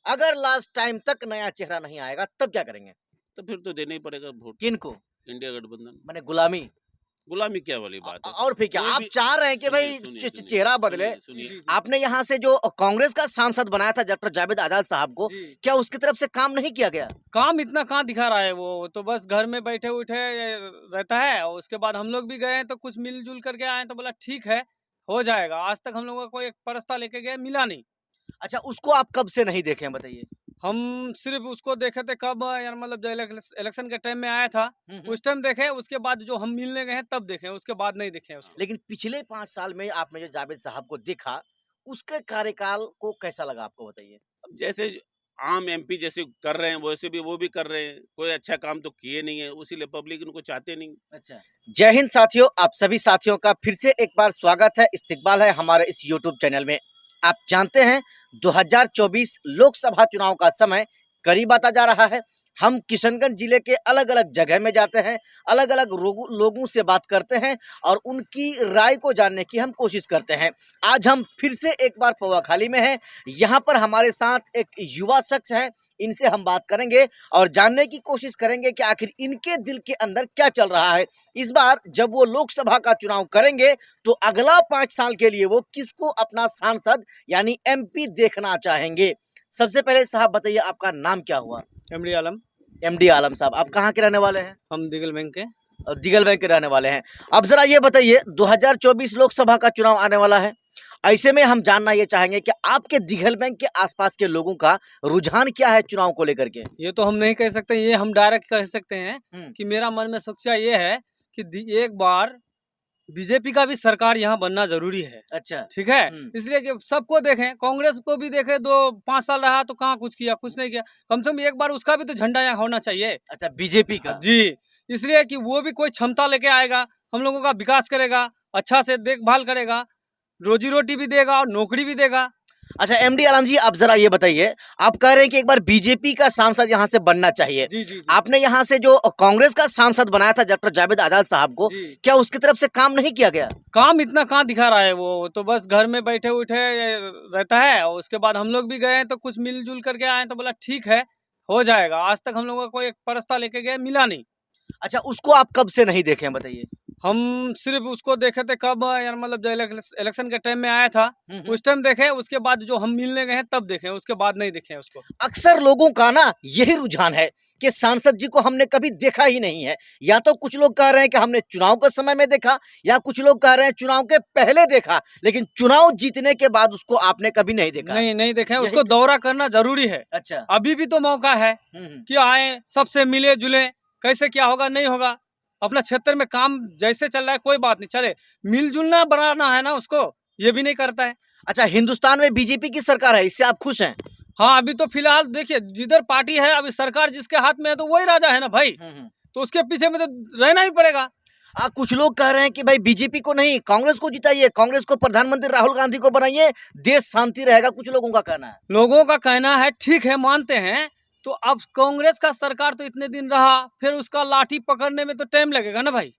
अगर last time तक नया चेहरा नहीं आएगा तब क्या करेंगे? तो फिर तो देना ही पड़ेगा वोट। किनको? इंडिया गठबंधन। माने गुलामी? गुलामी क्या वाली बात है? और फिर क्या कोई आप भी चाह रहे हैं कि भाई सुनिए, चेहरा बदले? सुनिए, सुनिए। आपने यहाँ से जो कांग्रेस का सांसद बनाया था डॉक्टर जावेद आजाद साहब को, क्या उसकी तरफ से काम नहीं किया गया? काम इतना कहाँ दिखा रहा है, वो तो बस घर में बैठे उठे रहता है। और उसके बाद हम लोग भी गए तो कुछ मिलजुल करके आए तो बोला ठीक है, हो जाएगा। आज तक हम लोगों का कोई एक प्रस्ताव लेके गए, मिला नहीं। अच्छा, उसको आप कब से नहीं देखे हैं बताइए? हम सिर्फ उसको देखे थे कब यार, मतलब जो इलेक्शन के टाइम में आया था उस टाइम देखे। उसके बाद जो हम मिलने गए हैं तब देखे, उसके बाद नहीं देखे उसको। लेकिन पिछले 5 साल में आपने जो जावेद साहब को देखा, उसके कार्यकाल को कैसा लगा आपको बताइए? अब जैसे आम एमपी जैसे कर रहे हैं वैसे भी वो भी कर रहे हैं। कोई अच्छा काम तो किए नहीं है, उसीलिए पब्लिक उनको चाहते नहीं। अच्छा। जय हिंद साथियों, आप सभी साथियों का फिर से एक बार स्वागत है, इस्तकबाल है हमारे इस यूट्यूब चैनल में। आप जानते हैं 2024 लोकसभा चुनाव का समय करीब आता जा रहा है। हम किशनगंज जिले के अलग अलग जगह में जाते हैं, अलग अलग लोगों से बात करते हैं और उनकी राय को जानने की हम कोशिश करते हैं। आज हम फिर से एक बार पवाखाली में हैं। यहाँ पर हमारे साथ एक युवा शख्स हैं, इनसे हम बात करेंगे और जानने की कोशिश करेंगे कि आखिर इनके दिल के अंदर क्या चल रहा है। इस बार जब वो लोकसभा का चुनाव करेंगे तो अगला 5 साल के लिए वो किसको अपना सांसद यानी एमपी देखना चाहेंगे। सबसे पहले साहब बताइए, आपका नाम क्या हुआ? एमडी आलम। एमडी आलम साहब, आप कहाँ के रहने वाले हैं? हम दिगल बैंक के। दिगल बैंक के रहने वाले हैं। अब जरा ये बताइए, 2024 लोकसभा का चुनाव आने वाला है। ऐसे में हम जानना ये चाहेंगे कि आपके दिगल बैंक के आसपास के लोगों का रुझान क्या है चुनाव को लेकर के? ये तो हम नहीं कह सकते, ये हम डायरेक्ट कह सकते हैं कि मेरा मन में सोचा ये है कि एक बार बीजेपी का भी सरकार यहाँ बनना जरूरी है। अच्छा, ठीक है, इसलिए कि सबको देखें, कांग्रेस को भी देखें, 5 साल रहा तो कहाँ कुछ किया, कुछ नहीं किया। कम से कम एक बार उसका भी तो झंडा यहाँ होना चाहिए। अच्छा, बीजेपी का? जी, इसलिए कि वो भी कोई क्षमता लेके आएगा, हम लोगों का विकास करेगा, अच्छा से देखभाल करेगा, रोजी रोटी भी देगा और नौकरी भी देगा। अच्छा एमडी आलम जी, आप जरा ये बताइए, आप कह रहे हैं कि एक बार बीजेपी का सांसद यहाँ से बनना चाहिए। जी। आपने यहाँ से जो कांग्रेस का सांसद बनाया था डॉक्टर जावेद आजाद साहब को, क्या उसकी तरफ से काम नहीं किया गया? काम इतना कहाँ दिखा रहा है, वो तो बस घर में बैठे उठे रहता है। और उसके बाद हम लोग भी गए तो कुछ मिलजुल करके आए तो बोला ठीक है, हो जाएगा। आज तक हम लोगों का कोई एक प्रस्ताव लेके गए, मिला नहीं। अच्छा, उसको आप कब से नहीं देखे हैं बताइए? हम सिर्फ उसको देखे थे कब यार, मतलब जो इलेक्शन के टाइम में आया था उस टाइम देखे। उसके बाद जो हम मिलने गए हैं तब देखे, उसके बाद नहीं देखे उसको। अक्सर लोगों का ना यही रुझान है कि सांसद जी को हमने कभी देखा ही नहीं है। या तो कुछ लोग कह रहे हैं कि हमने चुनाव के समय में देखा, या कुछ लोग कह रहे हैं चुनाव के पहले देखा, लेकिन चुनाव जीतने के बाद उसको आपने कभी नहीं देखा। नहीं देखे, उसको दौरा करना जरूरी है। अच्छा, अभी भी तो मौका है कि आए, सबसे मिले जुले, कैसे क्या होगा नहीं होगा। अपना क्षेत्र में काम जैसे चल रहा है कोई बात नहीं, चले, मिलजुलना बनाना है ना उसको, ये भी नहीं करता है। अच्छा, हिंदुस्तान में बीजेपी की सरकार है, इससे आप खुश हैं? हाँ, अभी तो फिलहाल देखिए, जिधर पार्टी है अभी सरकार जिसके हाथ में है तो वही राजा है ना भाई। तो उसके पीछे में तो रहना ही पड़ेगा। कुछ लोग कह रहे हैं कि भाई बीजेपी को नहीं, कांग्रेस को जिताइए, कांग्रेस को प्रधानमंत्री राहुल गांधी को बनाइए, देश शांति रहेगा, कुछ लोगों का कहना है। लोगों का कहना है, ठीक है, मानते हैं। तो अब कांग्रेस का सरकार तो इतने दिन रहा, फिर उसका लाठी पकड़ने में तो टाइम लगेगा ना भाई।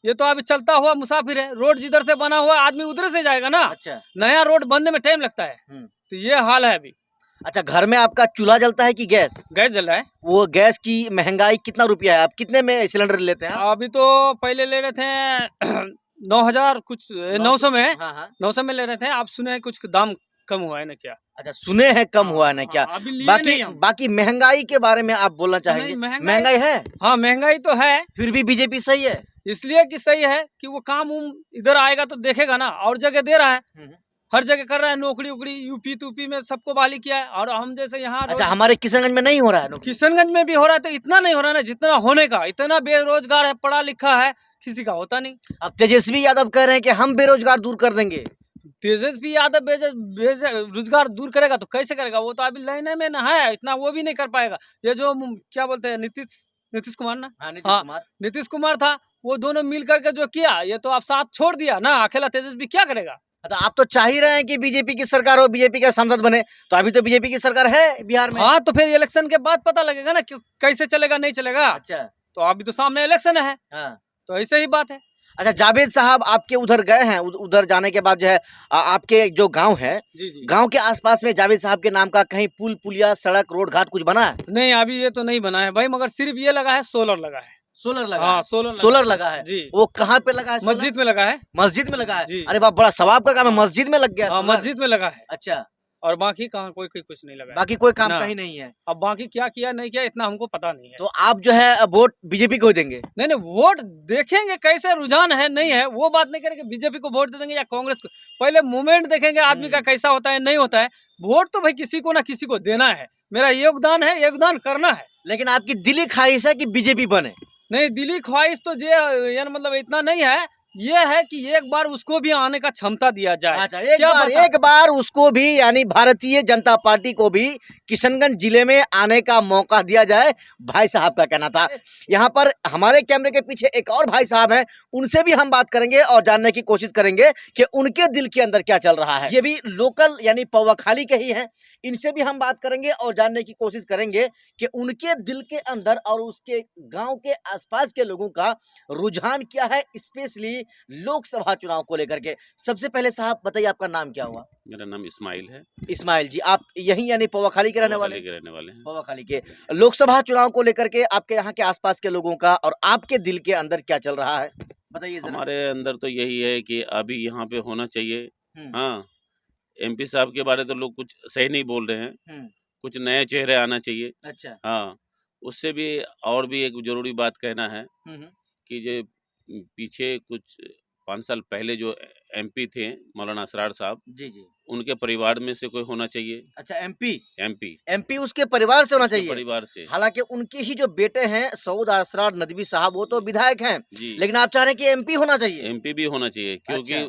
ये तो अभी चलता हुआ मुसाफिर है, रोड जिधर से बना हुआ आदमी उधर से जाएगा ना। अच्छा, नया रोड बनने में टाइम लगता है। तो ये हाल है अभी। अच्छा, घर में आपका चूल्हा जलता है कि गैस? गैस जल रहा है। वो गैस की महंगाई कितना रुपया है, आप कितने में सिलेंडर लेते हैं? अभी तो पहले ले रहे थे 9,000 कुछ 900 में। हाँ। 900 में ले रहे थे। आप सुने हैं कुछ दाम कम हुआ है ना क्या? अच्छा, सुने हैं कम हुआ है ना क्या? बाकी महंगाई के बारे में आप बोलना चाहेंगे? महंगाई है? हाँ, महंगाई तो है, फिर भी बीजेपी सही है। इसलिए कि सही है कि वो काम इधर आएगा तो देखेगा ना, और जगह दे रहा है, हर जगह कर रहा है, नौकरी उकरी यूपी तुपी में सबको बहाली किया है। और हम जैसे यहाँ, अच्छा, हमारे किशनगंज में नहीं हो रहा है? किशनगंज में भी हो रहा है, तो इतना नहीं हो रहा है ना जितना होने का। इतना बेरोजगार है, पढ़ा लिखा है, किसी का होता नहीं। अब तेजस्वी यादव कह रहे हैं कि हम बेरोजगार दूर कर देंगे। तेजस्वी यादव रोजगार दूर करेगा तो कैसे करेगा? वो तो अभी लाइन में ना है, इतना वो भी नहीं कर पाएगा। ये जो क्या बोलते हैं, नीतीश कुमार ना। हाँ, नीतीश कुमार था, वो दोनों मिल करके जो किया, ये तो आप साथ छोड़ दिया ना। अकेला तेजस्वी क्या करेगा? तो आप तो चाह ही रहे हैं कि बीजेपी की सरकार हो, बीजेपी का सांसद बने, तो अभी तो बीजेपी की सरकार है बिहार में। हाँ, तो फिर इलेक्शन के बाद पता लगेगा ना कैसे चलेगा नहीं चलेगा। अच्छा, तो अभी तो सामने इलेक्शन है। हाँ। तो ऐसे ही बात है। अच्छा, जावेद साहब आपके उधर गए हैं, उधर जाने के बाद जो है आपके जो गांव है, जी जी। गांव के आसपास में जावेद साहब के नाम का कहीं पुल पुलिया सड़क रोड घाट कुछ बना है? नहीं अभी ये तो नहीं बना है भाई, मगर सिर्फ ये लगा है, सोलर लगा है। सोलर लगा हाँ है? सोलर सोलर लगा है जी। वो कहाँ पे लगा है? सोलर? मस्जिद में लगा है। मस्जिद में लगा है? जी। अरे बाप, बड़ा सवाब का काम है, मस्जिद में लग गया हाँ सोलर? मस्जिद में लगा है। अच्छा, और बाकी कहाँ कोई कोई कुछ नहीं लगा है। बाकी कोई काम ना। कहीं नहीं है। अब बाकी क्या किया नहीं किया इतना हमको पता नहीं है। तो आप जो है वोट बीजेपी को देंगे? नहीं नहीं, वोट देखेंगे कैसे रुझान है नहीं है, वो बात नहीं करेंगे बीजेपी को वोट दे देंगे या कांग्रेस को। पहले मूवमेंट देखेंगे आदमी का कैसा होता है नहीं होता है। वोट तो भाई किसी को ना किसी को देना है, मेरा योगदान है, योगदान करना है। लेकिन आपकी दिली ख्वाहिश है कि बीजेपी बने? नहीं दिली ख्वाहिश तो यानी मतलब इतना नहीं है, ये है कि एक बार उसको भी आने का क्षमता दिया जाए। अच्छा, एक बार उसको भी यानी भारतीय जनता पार्टी को भी किशनगंज जिले में आने का मौका दिया जाए, भाई साहब का कहना था। यहाँ पर हमारे कैमरे के पीछे एक और भाई साहब हैं, उनसे भी हम बात करेंगे और जानने की कोशिश करेंगे कि उनके दिल के अंदर क्या चल रहा है। ये भी लोकल यानी पौवाखाली के ही हैं, इनसे भी हम बात करेंगे और जानने की कोशिश करेंगे कि उनके दिल के अंदर और उसके गांव के आसपास के लोगों का रुझान क्या है, स्पेशली लोकसभा चुनाव को लेकर के। सबसे पहले साहब बताइए, आपका नाम क्या हुआ? मेरा नाम इस्माइल है। इस्माइल जी, आप यही यानी पौवाखाली के रहने वाले हैं। पौवाखाली के। लोकसभा चुनाव को लेकर के आपके यहाँ के आसपास के लोगों का और आपके दिल के अंदर क्या चल रहा है, बताइए जरा। हमारे अंदर तो यही है कि अभी यहाँ पे होना चाहिए। हम्म, हाँ, एमपी साहब के बारे तो लोग कुछ सही नहीं बोल रहे हैं, हम्म, कुछ नए चेहरे आना चाहिए। अच्छा, हाँ, उससे भी और भी एक जरूरी बात कहना है हम्म, कि जो पीछे कुछ 5 साल पहले जो एमपी थे मौलाना असरार साहब, जी जी, उनके परिवार में से कोई होना चाहिए। अच्छा, एमपी एमपी उसके परिवार से होना उसके चाहिए। परिवार से। हालांकि उनके ही जो बेटे हैं सऊद असरार नदवी साहब, वो तो विधायक हैं, जी, लेकिन आप चाह रहे हैं कि एमपी होना चाहिए। एमपी भी होना चाहिए क्योंकि अच्छा,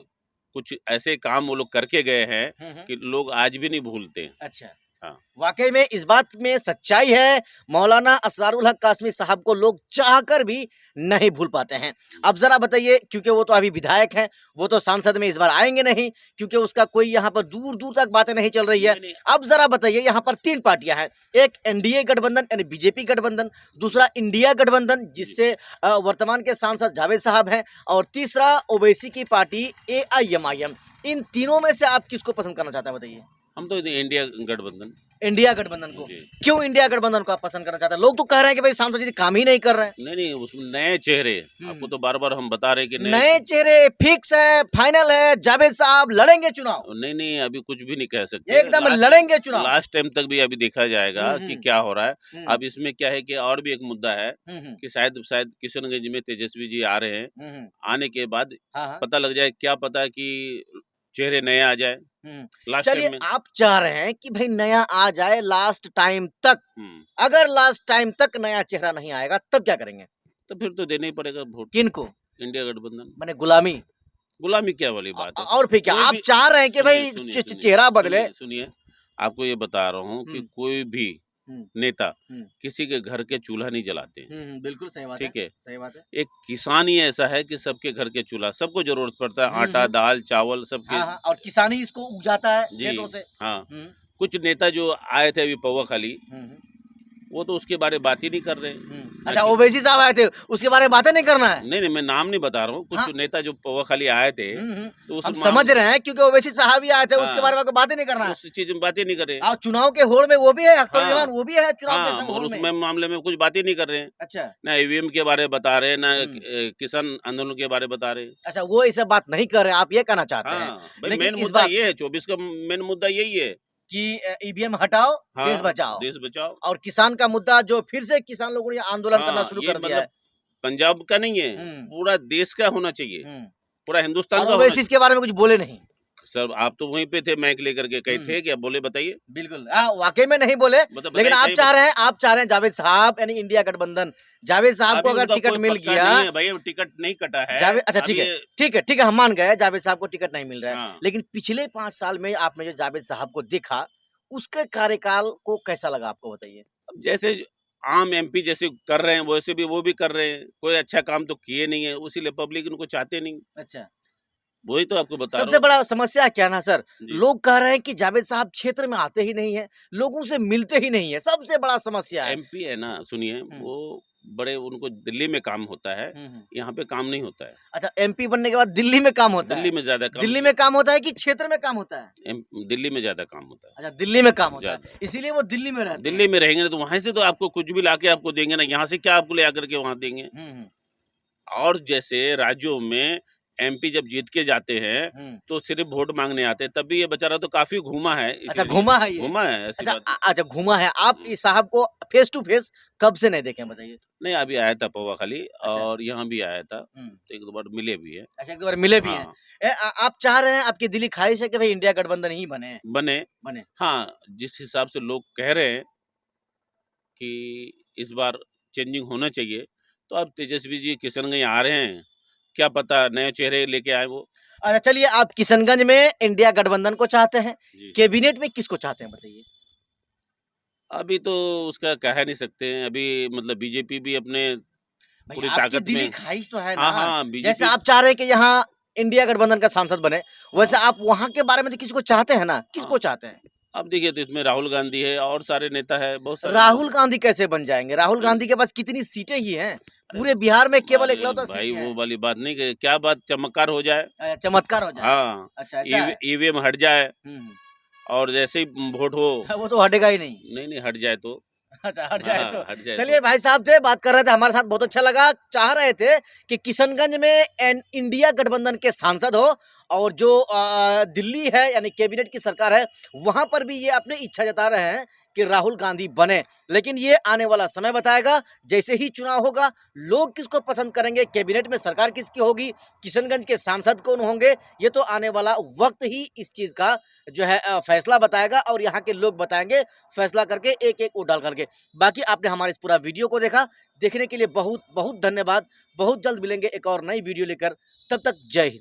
कुछ ऐसे काम वो लोग करके गए हैं हम्म, कि लोग आज भी नहीं भूलते। अच्छा, हाँ। वाकई में इस बात में सच्चाई है, मौलाना असरारुल हक कासमी साहब को लोग चाहकर भी नहीं भूल पाते हैं। अब जरा बताइए, क्योंकि वो तो अभी विधायक हैं, वो तो सांसद में इस बार आएंगे नहीं, क्योंकि उसका कोई यहाँ पर दूर दूर तक बातें नहीं चल रही है। नहीं, अब जरा बताइए, यहाँ पर 3 पार्टियां हैं, एक एनडीए गठबंधन यानी बीजेपी गठबंधन, दूसरा इंडिया गठबंधन जिससे वर्तमान के सांसद जावेद साहब हैं, और तीसरा ओवैसी की पार्टी AIMIM। इन तीनों में से आप किसको पसंद करना चाहते हैं, बताइए। हम तो इंडिया गठबंधन। इंडिया गठबंधन को जी। क्यों इंडिया गठबंधन को आप पसंद करना चाहते हैं? लोग तो कह रहे हैं कि भाई सांसद जी काम ही नहीं कर रहे हैं। नहीं, उसमें नए चेहरे, आपको तो बार बार हम बता रहे हैं कि नए चेहरे फिक्स है, फाइनल है, जावेद साहब लड़ेंगे चुनाव? नहीं, अभी कुछ भी नहीं कह सकते। एकदम लड़ेंगे चुनाव। लास्ट टाइम तक भी अभी देखा जाएगा कि क्या हो रहा है। हम्म। अब इसमें क्या है कि और भी एक मुद्दा है कि शायद किशनगंज में तेजस्वी जी आ रहे हैं, आने के बाद हाँ, पता लग जाए, क्या पता कि चेहरे नए आ जाए लास्ट चलिए, टाइम में। आप चाह रहे हैं कि भाई नया आ जाए लास्ट टाइम तक। हम्म, अगर लास्ट टाइम तक नया चेहरा नहीं आएगा तब क्या करेंगे? तो फिर तो देना ही पड़ेगा वोट किनको? इंडिया गठबंधन। माने गुलामी? गुलामी क्या वाली बात है? और फिर क्या कोई आप भी- चाह रहे हैं कि भाई सुनिए, चेहरा बदले? सुनिए, आपको ये बता रहा हूँ कि कोई भी नेता किसी के घर के चूल्हा नहीं जलाते। बिल्कुल सही बात ठीक है, सही बात है। एक किसान ही ऐसा है कि सबके घर के चूल्हा, सबको जरूरत पड़ता है, आटा दाल चावल सबके। हाँ, और किसान ही इसको उगजाता है जी खेतों से। हाँ। कुछ नेता जो आए थे अभी पौवाखाली, वो तो उसके बारे में बात ही नहीं कर रहे हैं। अच्छा, ओवैसी साहब आए थे, उसके बारे में बातें नहीं करना है? नहीं, मैं नाम नहीं बता रहा हूँ। कुछ नेता जो पौवाखाली आए थे तो उस हम समझ रहे हैं, क्योंकि ओवैसी साहब ही आए थे, उसके बारे में कोई बातें नहीं करना है। उस चीज में बातें नहीं कर रहे। और चुनाव के होड़ में वो भी है, अख्तर हाँ। जवान वो भी है चुनाव के हाँ, संग और होड़ में। उसमें मामले में कुछ बातें नहीं कर रहे हैं। अच्छा, ना ईवीएम के बारे में बता रहे हैं, ना किसान आंदोलन के बारे में बता रहे हैं। अच्छा, वो ऐसा बात नहीं कर रहे, आप ये कहना चाहते हैं? हाँ, भाई लेकिन मेन इस मुद्दा बात ये है, 24 का मेन मुद्दा यही है कि ईवीएम हटाओ, हाँ, देश बचाओ। देश बचाओ। और किसान का मुद्दा जो फिर से किसान लोगों ने आंदोलन करना शुरू ये कर दिया है। पंजाब का नहीं है, पूरा देश का होना चाहिए, पूरा हिंदुस्तान का। ओवैसी इसके बारे में कुछ बोले नहीं? सर, आप तो वहीं पे थे, माइक लेकर के कहीं थे क्या? बोले, बताइए। बिल्कुल, वाकई में नहीं बोले। लेकिन आप चाह रहे हैं जावेद साहब यानी इंडिया गठबंधन, जावेद साहब को अगर टिकट मिल गया। भाई टिकट नहीं कटा है जावेद, अच्छा ठीक है, हम मान गए जावेद साहब को टिकट नहीं मिल रहा है। लेकिन पिछले 5 साल में आपने जो जावेद साहब को देखा, उसके कार्यकाल को कैसा लगा आपको, बताइए। जैसे आम एमपी जैसे कर रहे हैं वैसे भी वो भी कर रहे हैं, कोई अच्छा काम तो किए नहीं है, उसीलिए पब्लिक उनको चाहते नहीं। अच्छा, वही तो आपको बता रहा हूं। सबसे बड़ा समस्या क्या ना सर, लोग कह रहे हैं कि जावेद साहब क्षेत्र में आते ही नहीं है, लोगों से मिलते ही नहीं है, सबसे बड़ा समस्या है। एमपी है ना, सुनिए, वो बड़े उनको दिल्ली में काम होता है, यहाँ पे काम नहीं होता है। अच्छा, एमपी बनने के बाद दिल्ली में काम होता है? दिल्ली में ज्यादा काम, दिल्ली में काम होता है कि क्षेत्र में काम होता है? दिल्ली में ज्यादा काम होता है। अच्छा, दिल्ली में काम होता है, ज्यादा। इसीलिए वो दिल्ली में रहते हैं। दिल्ली में रहेंगे ना तो वहां से तो आपको कुछ भी लाके आपको देंगे ना, यहाँ से क्या आपको ले आकर के वहां देंगे। और जैसे राज्यों में एमपी जब जीत के जाते हैं तो सिर्फ वोट मांगने आते हैं, तभी ये बेचारा तो काफी घूमा है। अच्छा, घूमा है ये? घूमा है, ऐसी अच्छा, बात नहीं। अच्छा, घूमा है। आप इस साहब को फेस टू फेस कब से नहीं देखे, बताइए? नहीं, अभी आया था पौवा खाली, अच्छा। और यहाँ भी आया था, तो एक दो बार मिले भी है। अच्छा, एक दो बार मिले भी हैं। हाँ, आप चाह रहे हैं, आपकी दिली ख्वाहिश है कि भाई इंडिया गठबंधन ही बने? बने। हाँ, जिस हिसाब से लोग कह रहे हैं कि इस बार चेंजिंग होना चाहिए, तो अब तेजस्वी जी किशनगंज आ रहे हैं, क्या पता नए चेहरे लेके आए वो। अच्छा, चलिए, आप किशनगंज में इंडिया गठबंधन को चाहते हैं, जी। कैबिनेट में किसको चाहते हैं, बताइए? अभी तो उसका कह नहीं सकते हैं, अभी मतलब बीजेपी भी अपने भाई, पूरी आपकी ताकत दिली में। ख्वाहिश तो है ना? हाँ, हाँ, जैसे बीजेपी। आप चाह रहे हैं कि यहाँ इंडिया गठबंधन का सांसद बने, वैसे आप वहाँ के बारे में तो किसी को चाहते हैं ना? किसको चाहते हैं? अब देखिए, तो इसमें राहुल गांधी है और सारे नेता है, बहुत सारे राहुल लोग। गांधी कैसे बन जाएंगे? राहुल गांधी के पास कितनी सीटें ही हैं? पूरे बिहार में केवल अरे इकलौता भाई, सीट वो है। वाली बात नहीं, कि क्या बात चमत्कार हो जाए। चमत्कार हो जाए। हाँ, अच्छा, ऐसा है? ईवीएम हट जाए हम्म। और जैसे ही वोट हो, वो तो हटेगा ही नहीं। नहीं हट जाए तो। अच्छा, हट जाए हाँ, तो। हट जाए चलिए, तो। भाई साहब थे, बात कर रहे थे हमारे साथ, बहुत अच्छा लगा। चाह रहे थे कि किशनगंज में इंडिया गठबंधन के सांसद हो, और जो दिल्ली है यानी कैबिनेट की सरकार है, वहां पर भी ये अपनी इच्छा जता रहे हैं कि राहुल गांधी बने। लेकिन ये आने वाला समय बताएगा, जैसे ही चुनाव होगा, लोग किसको पसंद करेंगे, कैबिनेट में सरकार किसकी होगी, किशनगंज के सांसद कौन होंगे, ये तो आने वाला वक्त ही इस चीज का जो है फैसला बताएगा, और यहाँ के लोग बताएंगे फैसला करके, एक एक वोट डाल करके। बाकी आपने हमारे इस पूरा वीडियो को देखने के लिए बहुत बहुत धन्यवाद। बहुत जल्द मिलेंगे एक और नई वीडियो लेकर, तब तक जय हिंद।